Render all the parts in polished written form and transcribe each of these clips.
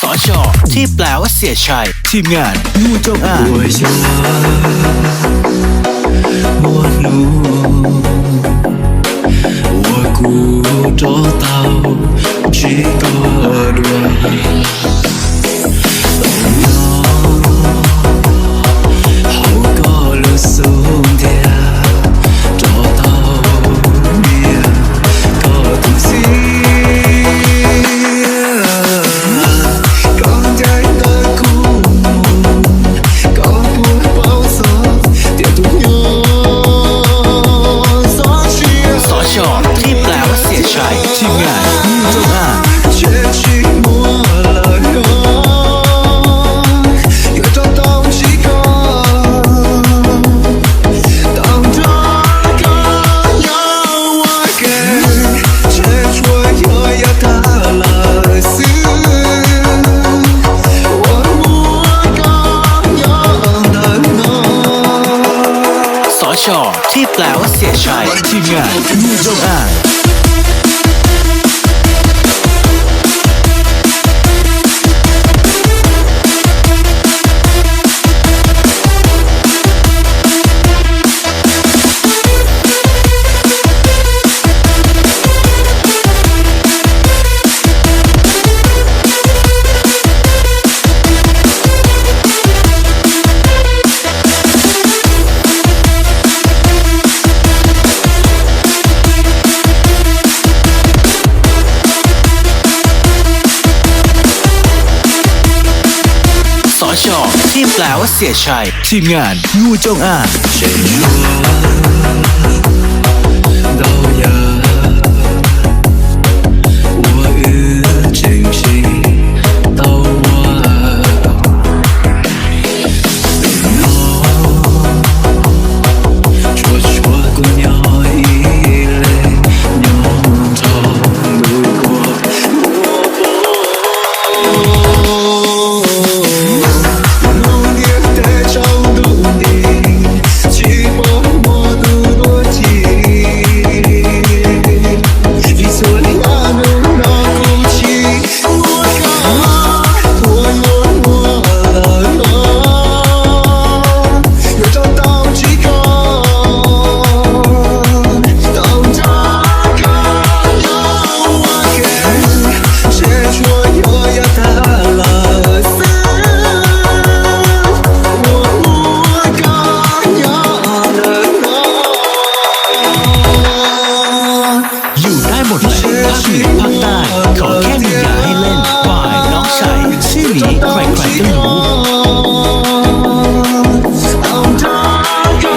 สช.ที่แปลว่าเสียชัยทีมงานงูจงอาง我想我努我鼓找到几个段好高的松田找到你个东西刚才的苦高不保守点都有所需สช.ที่แปลว่าเสียชัยทีมงานงูจงอาง却去摸了肉又找到几个当这个要我给却说又要他了死我不敢要的 no สช.ที่แปลว่าเสียชัยทีมงานงูจงอางสช.ที่แปลว่าเสียชัยทีมงานงูจงอาง谁说都要我与惊喜都我说说过鸟一类鸟巢路过路年的长路的寂寞我独多情一撮的阿奴那古情我看我有我了又找到几个当这个要我给谁说又要他了死我不敢要的 no อยู่ได้หมดแหละภาคเหนือภาคใต้ขอแค่มียาให้เล่นบายน้องชายชื่อนี้ใครๆก็รู้当这个要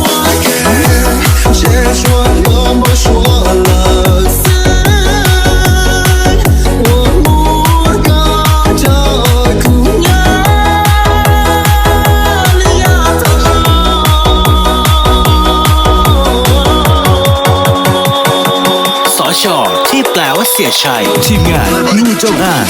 我给谁说又没说了死我不敢这姑娘里呀头สช.ที่แปลว่าเสียชัยทีมงานงูจงอาง